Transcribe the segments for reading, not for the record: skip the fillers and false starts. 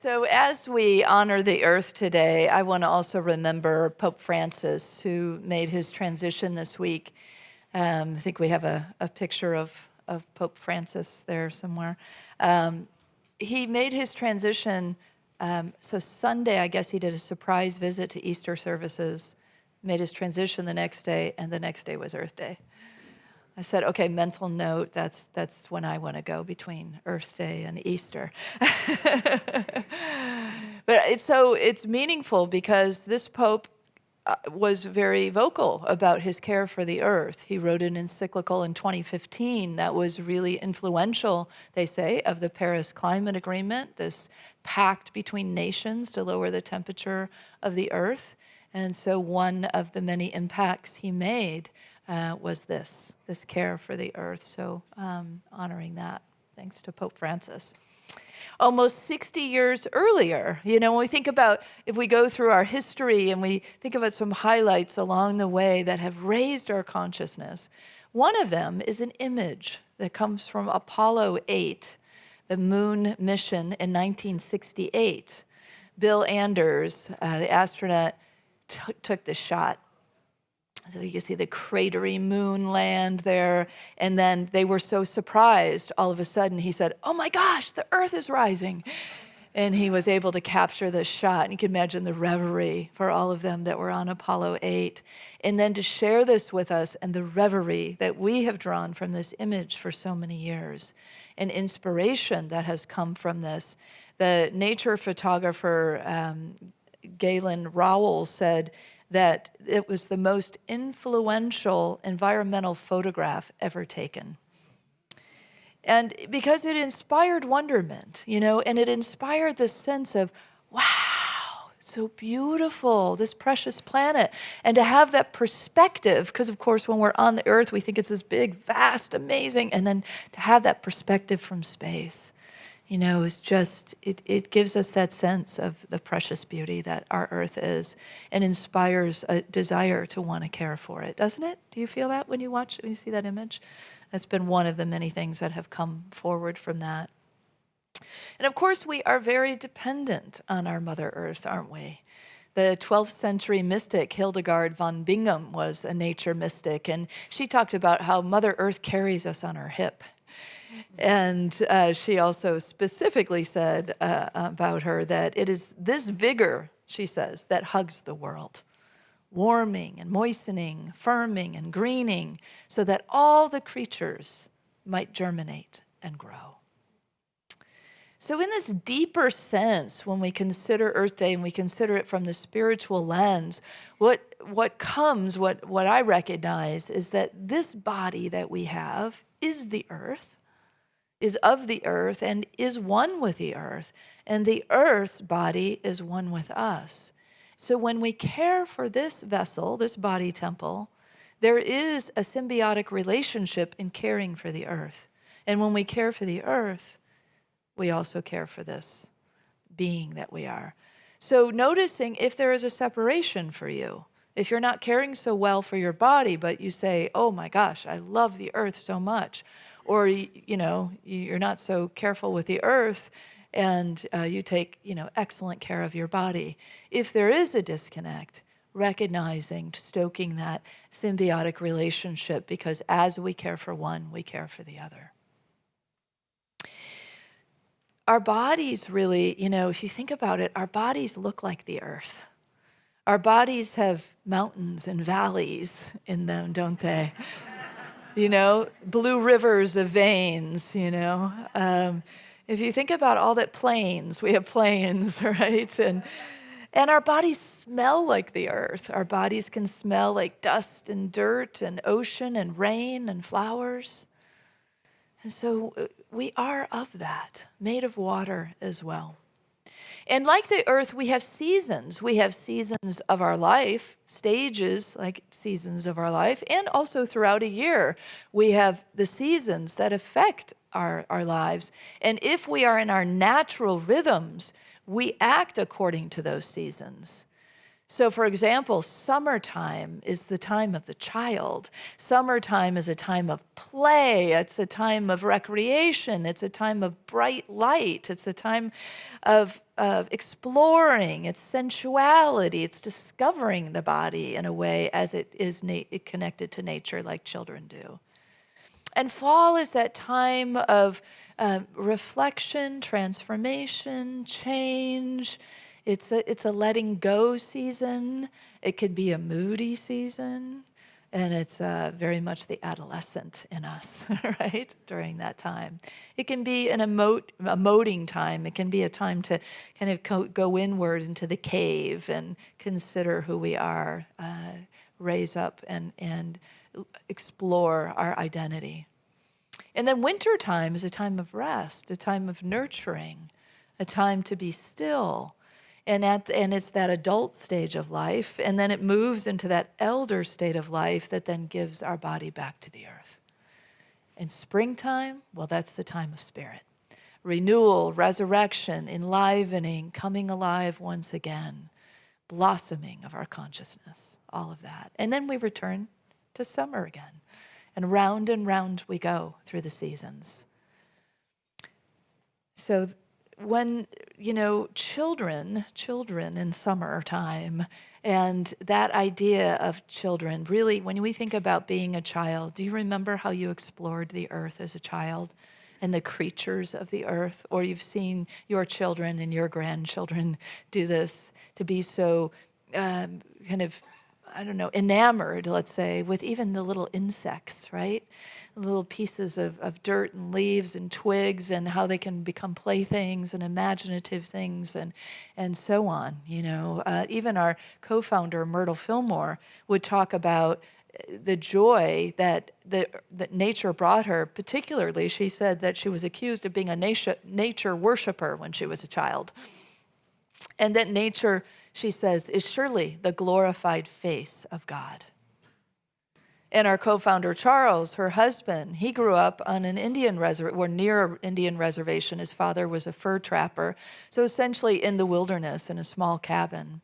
So, as we honor the earth today, I want to also remember Pope Francis, who made his transition this week. I think we have a picture of Pope Francis there somewhere. He made his transition. So, Sunday, I guess he did a surprise visit to Easter services, made his transition the next day, and the next day was Earth Day. I said, okay, mental note, that's when I want to go between Earth Day and Easter. But it's meaningful because this Pope was very vocal about his care for the earth. He wrote an encyclical in 2015 that was really influential, they say, of the Paris Climate Agreement, this pact between nations to lower the temperature of the earth. And so one of the many impacts he made was this care for the earth. So honoring that, thanks to Pope Francis. Almost 60 years earlier, when we think about, if we go through our history and we think about some highlights along the way that have raised our consciousness, one of them is an image that comes from Apollo 8, the moon mission in 1968. Bill Anders, the astronaut, took the shot. So you can see the cratery moon land there. And then they were so surprised, all of a sudden he said, "Oh my gosh, the earth is rising." And he was able to capture this shot. And you can imagine the reverie for all of them that were on Apollo 8. And then to share this with us and the reverie that we have drawn from this image for so many years, and inspiration that has come from this. The nature photographer Galen Rowell said that it was the most influential environmental photograph ever taken. And because it inspired wonderment, and it inspired this sense of, wow, so beautiful, this precious planet. And to have that perspective, because of course when we're on the earth, we think it's this big, vast, amazing, and then to have that perspective from space, is just, it gives us that sense of the precious beauty that our earth is and inspires a desire to want to care for it, doesn't it? Do you feel that when you see that image? That's been one of the many things that have come forward from that. And of course, we are very dependent on our Mother Earth, aren't we? The 12th century mystic Hildegard von Bingen was a nature mystic, and she talked about how Mother Earth carries us on her hip. And she also specifically said about her that it is this vigor, she says, that hugs the world, warming and moistening, firming and greening, so that all the creatures might germinate and grow. So in this deeper sense, when we consider Earth Day and we consider it from the spiritual lens, what I recognize is that this body that we have is the earth, is of the earth, and is one with the earth. And the earth's body is one with us. So when we care for this vessel, this body temple, there is a symbiotic relationship in caring for the earth. And when we care for the earth, we also care for this being that we are. So noticing if there is a separation for you, if you're not caring so well for your body, but you say, "Oh my gosh, I love the earth so much," or you're not so careful with the earth and you take excellent care of your body. If there is a disconnect, recognizing, stoking that symbiotic relationship, because as we care for one, we care for the other. Our bodies really, if you think about it, our bodies look like the earth. Our bodies have mountains and valleys in them, don't they? Blue rivers of veins, If you think about all that plains, we have plains, right? And our bodies smell like the earth. Our bodies can smell like dust and dirt and ocean and rain and flowers. And so we are of that, made of water as well. And like the earth, we have seasons. We have seasons of our life, stages like seasons of our life, and also throughout a year, we have the seasons that affect our lives. And if we are in our natural rhythms, we act according to those seasons. So, for example, summertime is the time of the child. Summertime is a time of play. It's a time of recreation. It's a time of bright light. It's a time of exploring. It's sensuality. It's discovering the body in a way as it is connected to nature like children do. And fall is that time of reflection, transformation, change. It's a letting go season. It could be a moody season. And it's very much the adolescent in us, right, during that time. It can be an emoting time. It can be a time to kind of go inward into the cave and consider who we are, raise up and explore our identity. And then winter time is a time of rest, a time of nurturing, a time to be still. And it's that adult stage of life, and then it moves into that elder state of life that then gives our body back to the earth. And springtime, well, that's the time of spirit. Renewal, resurrection, enlivening, coming alive once again, blossoming of our consciousness, all of that. And then we return to summer again. And round we go through the seasons. So when, children in summertime, and that idea of children, really, when we think about being a child, do you remember how you explored the earth as a child and the creatures of the earth? Or you've seen your children and your grandchildren do this, to be so enamored, let's say, with even the little insects, right? Little pieces of dirt and leaves and twigs, and how they can become playthings and imaginative things and so on. Even our co-founder, Myrtle Fillmore, would talk about the joy that nature brought her. Particularly, she said that she was accused of being a nature worshiper when she was a child. And that nature, she says, is surely the glorified face of God. And our co-founder, Charles, her husband, he grew up on an Indian reservation, or near an Indian reservation. His father was a fur trapper, so essentially in the wilderness in a small cabin.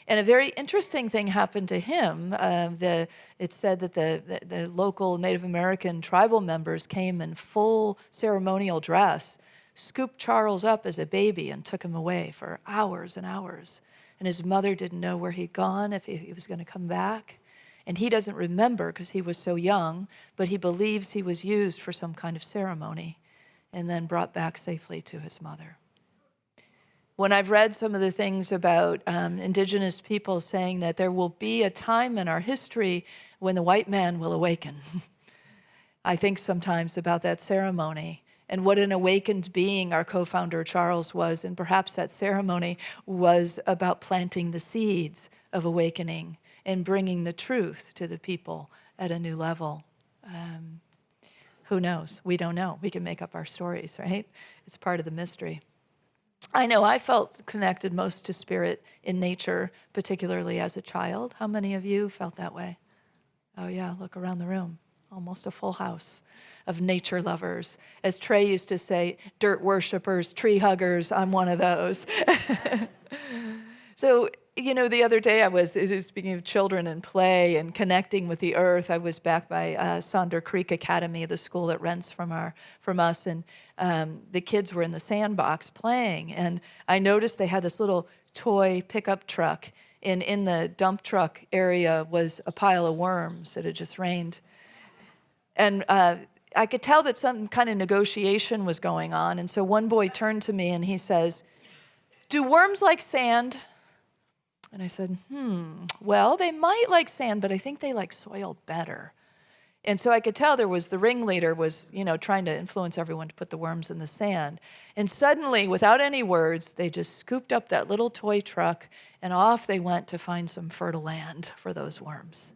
And a very interesting thing happened to him. It's said that the local Native American tribal members came in full ceremonial dress, scooped Charles up as a baby and took him away for hours and hours. And his mother didn't know where he'd gone, if he was going to come back. And he doesn't remember because he was so young, but he believes he was used for some kind of ceremony and then brought back safely to his mother. When I've read some of the things about indigenous people saying that there will be a time in our history when the white man will awaken, I think sometimes about that ceremony and what an awakened being our co-founder Charles was, and perhaps that ceremony was about planting the seeds of awakening and bringing the truth to the people at a new level. Who knows? We don't know. We can make up our stories, right? It's part of the mystery. I know I felt connected most to spirit in nature, particularly as a child. How many of you felt that way? Oh yeah, look around the room. Almost a full house of nature lovers. As Trey used to say, dirt worshipers, tree huggers, I'm one of those. So, the other day I was speaking of children and play and connecting with the earth. I was back by Sonder Creek Academy, the school that rents from us, and the kids were in the sandbox playing. And I noticed they had this little toy pickup truck, and in the dump truck area was a pile of worms. It had just rained. And I could tell that some kind of negotiation was going on. And so one boy turned to me and he says, "Do worms like sand?" And I said, well, they might like sand, but I think they like soil better. And so I could tell the ringleader was, trying to influence everyone to put the worms in the sand. And suddenly, without any words, they just scooped up that little toy truck and off they went to find some fertile land for those worms.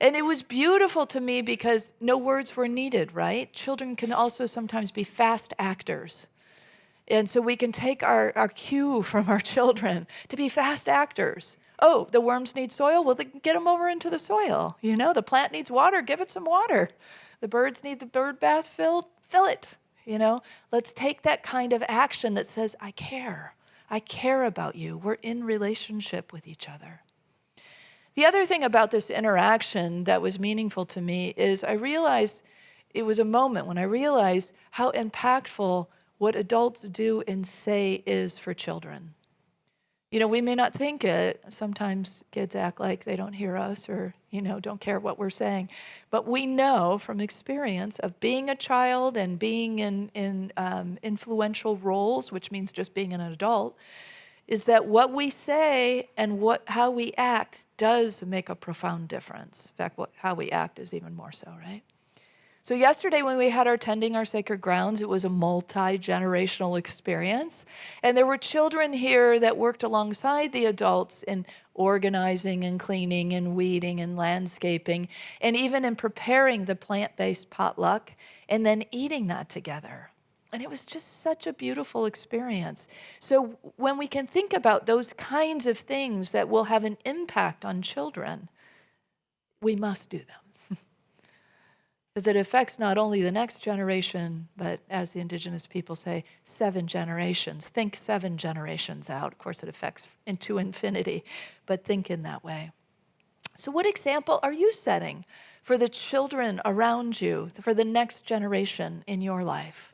And it was beautiful to me because no words were needed, right? Children can also sometimes be fast actors. And so we can take our cue from our children to be fast actors. Oh, the worms need soil? Well, get them over into the soil. The plant needs water, give it some water. The birds need the bird bath filled, fill it. Let's take that kind of action that says, I care. I care about you. We're in relationship with each other. The other thing about this interaction that was meaningful to me is I realized it was a moment when I realized how impactful what adults do and say is for children. You know, we may not think it. Sometimes kids act like they don't hear us or, don't care what we're saying. But we know from experience of being a child and being in influential roles, which means just being an adult, is that what we say and how we act does make a profound difference. In fact, how we act is even more so, right? So yesterday when we had our Tending Our Sacred Grounds, it was a multi-generational experience. And there were children here that worked alongside the adults in organizing and cleaning and weeding and landscaping, and even in preparing the plant-based potluck and then eating that together. And it was just such a beautiful experience. So when we can think about those kinds of things that will have an impact on children, we must do them. Because it affects not only the next generation, but as the indigenous people say, 7 generations. Think 7 generations out. Of course, it affects into infinity, but think in that way. So what example are you setting for the children around you, for the next generation in your life?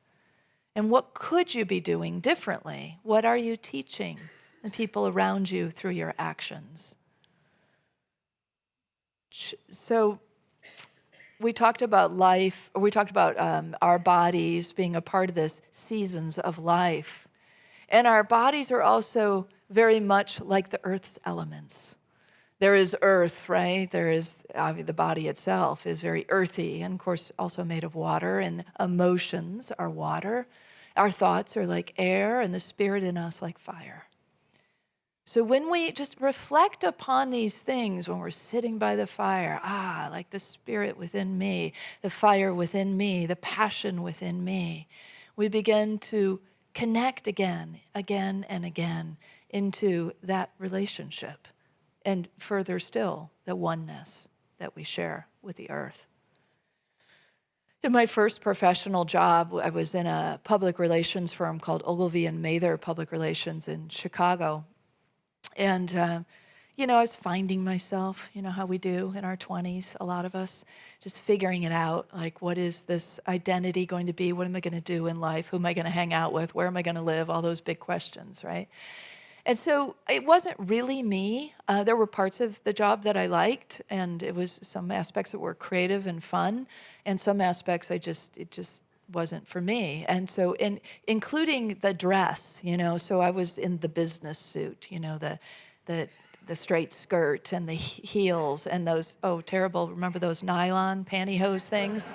And what could you be doing differently? What are you teaching the people around you through your actions? So we talked about life, or we talked about our bodies being a part of this seasons of life. And our bodies are also very much like the earth's elements. There is earth, right? There is, the body itself is very earthy, and of course also made of water, and emotions are water. Our thoughts are like air, and the spirit in us like fire. So when we just reflect upon these things, when we're sitting by the fire, like the spirit within me, the fire within me, the passion within me, we begin to connect again and again into that relationship. And further still, the oneness that we share with the earth. In my first professional job, I was in a public relations firm called Ogilvy and Mather Public Relations in Chicago. And, I was finding myself, how we do in our 20s, a lot of us, just figuring it out, like, what is this identity going to be? What am I going to do in life? Who am I going to hang out with? Where am I going to live? All those big questions, right? And so it wasn't really me. There were parts of the job that I liked, and it was some aspects that were creative and fun, and some aspects it just wasn't for me. And so including the dress, so I was in the business suit, the straight skirt and the heels and those, terrible, remember those nylon pantyhose things?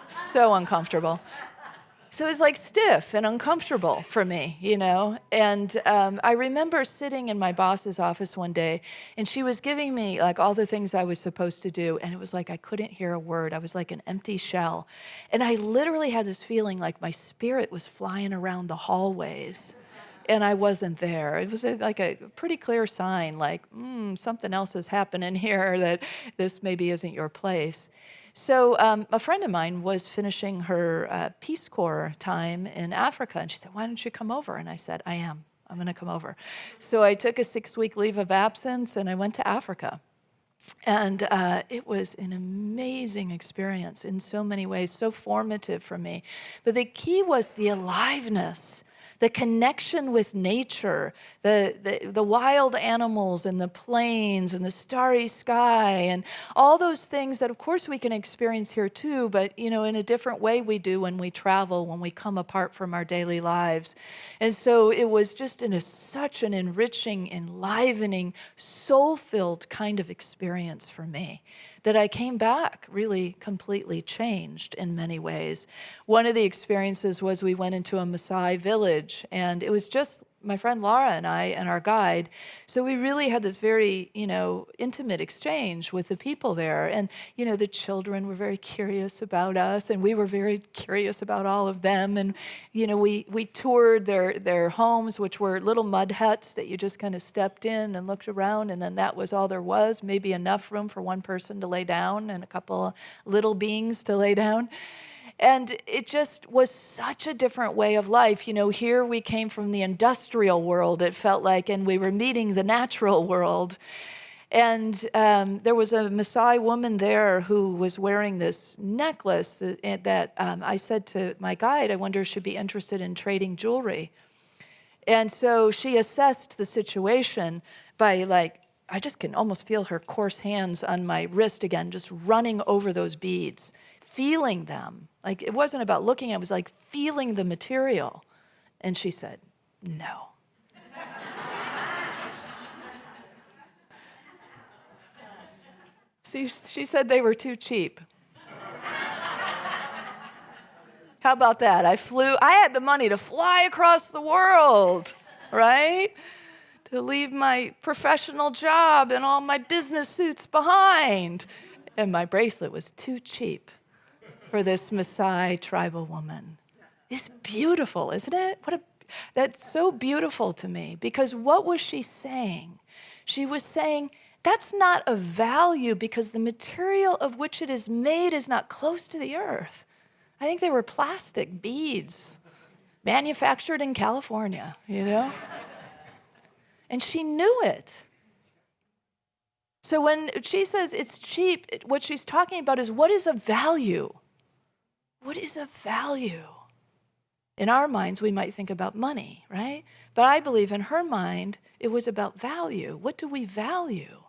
So uncomfortable. So it was like stiff and uncomfortable for me, And I remember sitting in my boss's office one day, and she was giving me like all the things I was supposed to do, and it was like I couldn't hear a word. I was like an empty shell. And I literally had this feeling like my spirit was flying around the hallways, and I wasn't there. It was like a pretty clear sign, like, something else is happening here, that this maybe isn't your place. So a friend of mine was finishing her Peace Corps time in Africa, and she said, why don't you come over? And I said, I'm going to come over. So I took a 6-week leave of absence, and I went to Africa. And it was an amazing experience in so many ways, so formative for me. But the key was the aliveness, the connection with nature, the wild animals and the plains and the starry sky and all those things that of course we can experience here too, but in a different way we do when we travel, when we come apart from our daily lives. And so it was just such an enriching, enlivening, soul-filled kind of experience for me that I came back really completely changed in many ways. One of the experiences was we went into a Maasai village, and it was just my friend Laura and I and our guide. So we really had this very, intimate exchange with the people there. And, the children were very curious about us, and we were very curious about all of them. And, we toured their homes, which were little mud huts that you just kind of stepped in and looked around, and then that was all there was, maybe enough room for one person to lay down and a couple little beings to lay down. And it just was such a different way of life. You know, here we came from the industrial world, it felt like, and we were meeting the natural world. And there was a Maasai woman there who was wearing this necklace that I said to my guide, I wonder if she'd be interested in trading jewelry. And so she assessed the situation by I just can almost feel her coarse hands on my wrist again, just running over those beads, feeling them. Like it wasn't about looking, it was like feeling the material. And she said, no. See, she said they were too cheap. How about that? I had the money to fly across the world, right? To leave my professional job and all my business suits behind. And my bracelet was too cheap for this Maasai tribal woman. It's beautiful, isn't it? That's so beautiful to me, because what was she saying? She was saying, that's not of value because the material of which it is made is not close to the earth. I think they were plastic beads manufactured in California, you know? And she knew it. So when she says it's cheap, what she's talking about is what is of value? What is of value? In our minds, we might think about money, right? But I believe in her mind, it was about value. What do we value?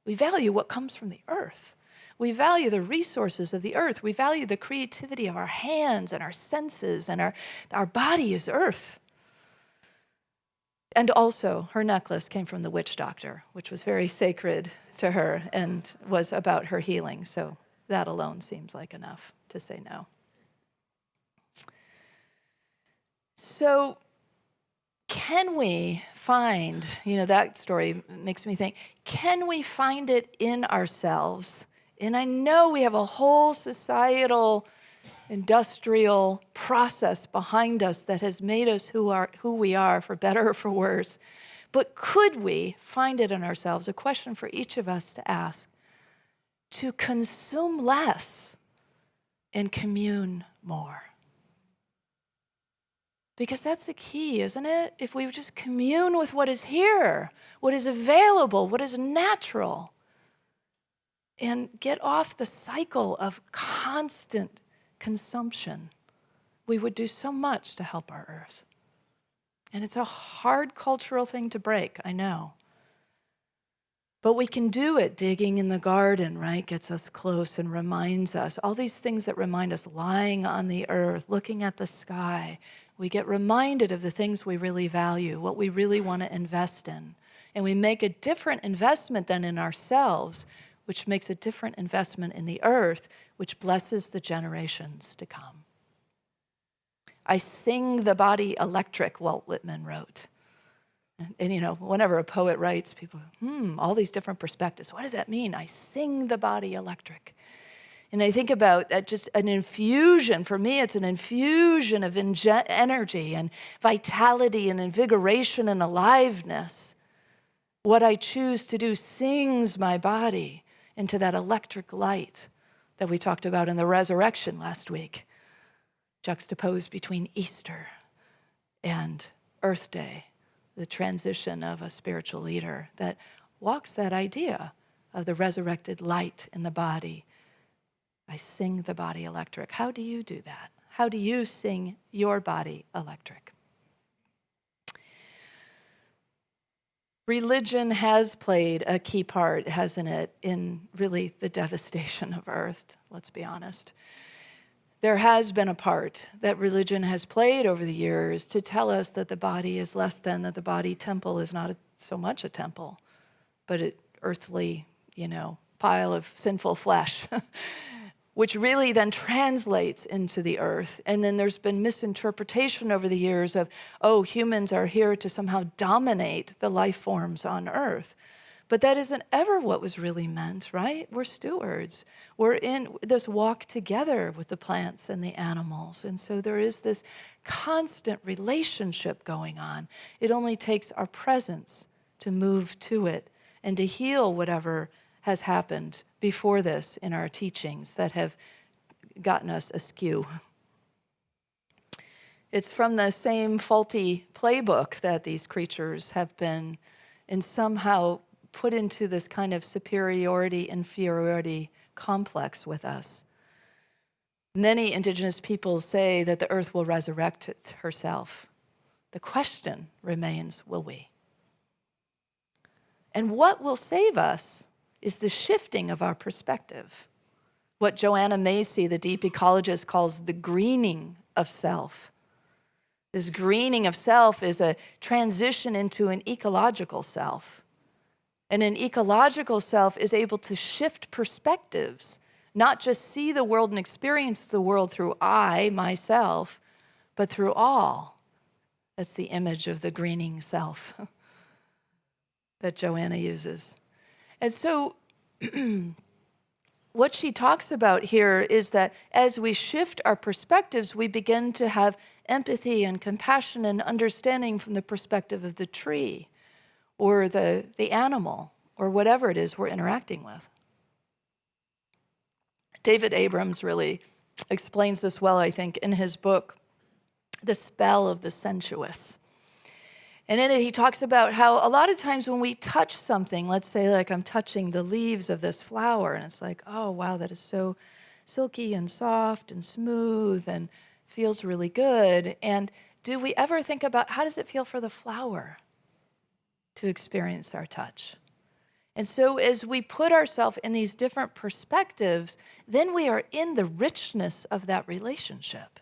We value what comes from the earth. We value the resources of the earth. We value the creativity of our hands and our senses, and our body is earth. And also, her necklace came from the witch doctor, which was very sacred to her and was about her healing. So that alone seems like enough to say no. So can we find, that story makes me think, can we find it in ourselves? And I know we have a whole societal, industrial process behind us that has made us who we are, for better or for worse. But could we find it in ourselves? A question for each of us to ask: to consume less and commune more. Because that's the key, isn't it? If we just commune with what is here, what is available, what is natural, and get off the cycle of constant consumption, we would do so much to help our earth. And it's a hard cultural thing to break, I know. But we can do it. Digging in the garden, right, gets us close and reminds us. All these things that remind us, lying on the earth, looking at the sky. We get reminded of the things we really value, what we really want to invest in. And we make a different investment than in ourselves, which makes a different investment in the earth, which blesses the generations to come. I sing the body electric, Walt Whitman wrote. And whenever a poet writes, people, all these different perspectives. What does that mean? I sing the body electric. And I think about just an infusion. For me, it's an infusion of energy and vitality and invigoration and aliveness. What I choose to do sings my body into that electric light that we talked about in the resurrection last week, juxtaposed between Easter and Earth Day, the transition of a spiritual leader that walks that idea of the resurrected light in the body. I sing the body electric. How do you do that? How do you sing your body electric? Religion has played a key part, hasn't it, in really the devastation of Earth, let's be honest. There has been a part that religion has played over the years to tell us that the body is less than, that the body temple is not so much a temple, but an earthly, pile of sinful flesh, which really then translates into the earth. And then there's been misinterpretation over the years of, humans are here to somehow dominate the life forms on earth. But that isn't ever what was really meant, right? We're stewards. We're in this walk together with the plants and the animals. And so there is this constant relationship going on. It only takes our presence to move to it and to heal whatever has happened before this in our teachings that have gotten us askew. It's from the same faulty playbook that these creatures have been and somehow put into this kind of superiority, inferiority complex with us. Many indigenous peoples say that the earth will resurrect herself. The question remains, will we? And what will save us is the shifting of our perspective. What Joanna Macy, the deep ecologist, calls the greening of self. This greening of self is a transition into an ecological self. And an ecological self is able to shift perspectives, not just see the world and experience the world through I, myself, but through all. That's the image of the greening self that Joanna uses. And so what she talks about here is that as we shift our perspectives, we begin to have empathy and compassion and understanding from the perspective of the tree or the animal or whatever it is we're interacting with. David Abrams really explains this well, I think, in his book, The Spell of the Sensuous. And in it, he talks about how a lot of times when we touch something, let's say like I'm touching the leaves of this flower, and it's like, oh, wow, that is so silky and soft and smooth and feels really good. And do we ever think about how does it feel for the flower to experience our touch? And so as we put ourselves in these different perspectives, then we are in the richness of that relationship.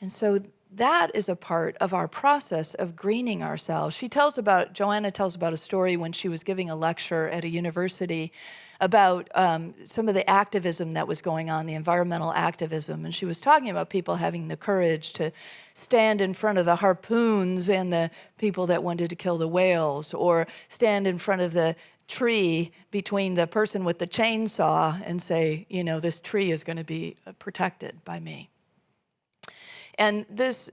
And so that is a part of our process of greening ourselves. Joanna tells about a story when she was giving a lecture at a university about some of the activism that was going on, the environmental activism. And she was talking about people having the courage to stand in front of the harpoons and the people that wanted to kill the whales, or stand in front of the tree between the person with the chainsaw and say, you know, this tree is going to be protected by me. And this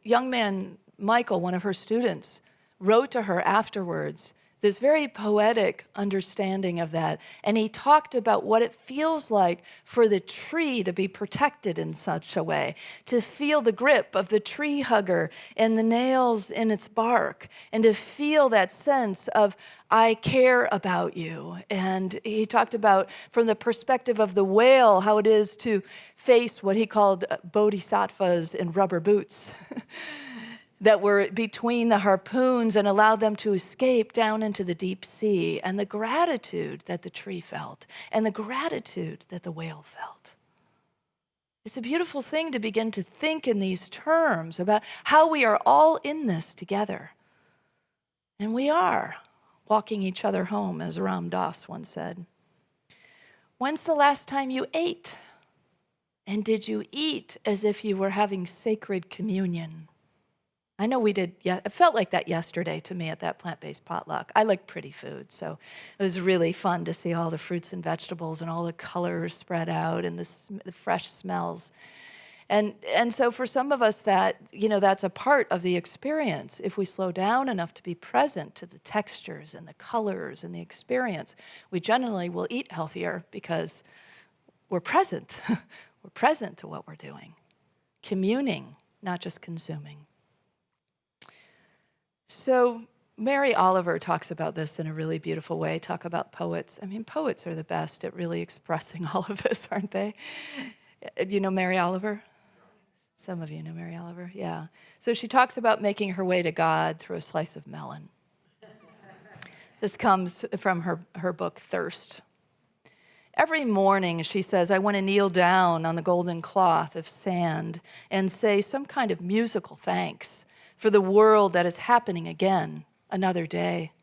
young man, Michael, one of her students, wrote to her afterwards this very poetic understanding of that. And he talked about what it feels like for the tree to be protected in such a way, to feel the grip of the tree hugger and the nails in its bark, and to feel that sense of, I care about you. And he talked about, from the perspective of the whale, how it is to face what he called bodhisattvas in rubber boots that were between the harpoons and allowed them to escape down into the deep sea, and the gratitude that the tree felt and the gratitude that the whale felt. It's a beautiful thing to begin to think in these terms about how we are all in this together. And we are walking each other home, as Ram Dass once said. When's the last time you ate? And did you eat as if you were having sacred communion? I know we did, yeah, it felt like that yesterday to me at that plant-based potluck. I like pretty food, so it was really fun to see all the fruits and vegetables and all the colors spread out and the fresh smells. And so for some of us that, you know, that's a part of the experience. If we slow down enough to be present to the textures and the colors and the experience, we generally will eat healthier because we're present. We're present to what we're doing. Communing, not just consuming. So Mary Oliver talks about this in a really beautiful way, talk about poets. I mean, poets are the best at really expressing all of this, aren't they? Do you know Mary Oliver? Some of you know Mary Oliver, yeah. So she talks about making her way to God through a slice of melon. This comes from her book, Thirst. Every morning, she says, I want to kneel down on the golden cloth of sand and say some kind of musical thanks for the world that is happening again, another day.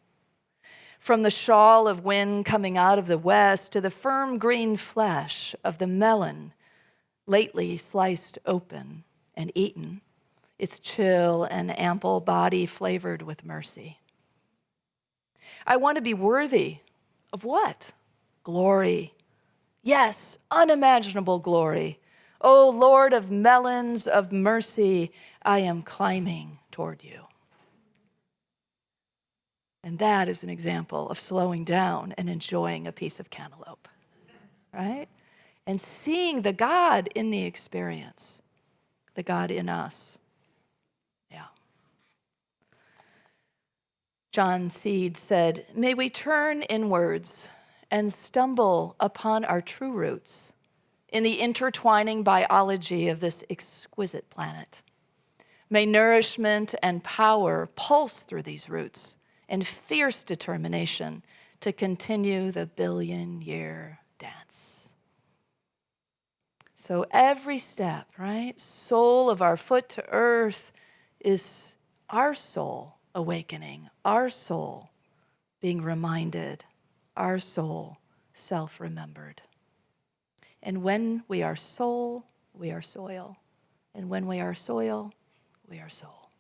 From the shawl of wind coming out of the west to the firm green flesh of the melon, lately sliced open and eaten, its chill and ample body flavored with mercy. I want to be worthy of what? Glory. Yes, unimaginable glory. O Lord of melons of mercy, I am climbing toward you. And that is an example of slowing down and enjoying a piece of cantaloupe, right? and seeing the God in the experience, the God in us. Yeah. John Seed said, "May we turn inwards and stumble upon our true roots in the intertwining biology of this exquisite planet. May nourishment and power pulse through these roots and fierce determination to continue the billion-year dance." So every step, right? Sole of our foot to earth is our soul awakening, our soul being reminded, our soul self-remembered. And when we are soul, we are soil. And when we are soil, we are soul.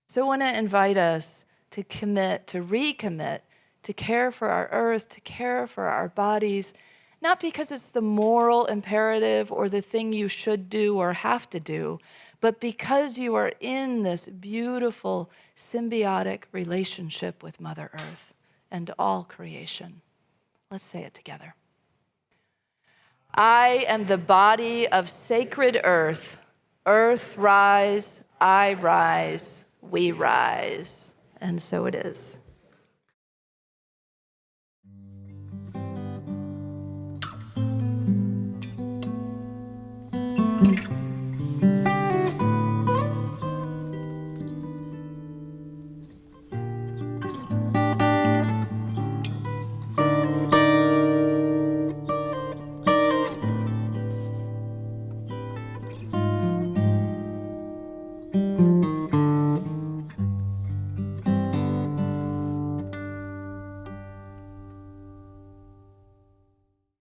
So I want to invite us to commit, to recommit, to care for our earth, to care for our bodies, not because it's the moral imperative or the thing you should do or have to do, but because you are in this beautiful symbiotic relationship with Mother Earth and all creation. Let's say it together. I am the body of sacred earth. Earth rise, I rise, we rise. And so it is.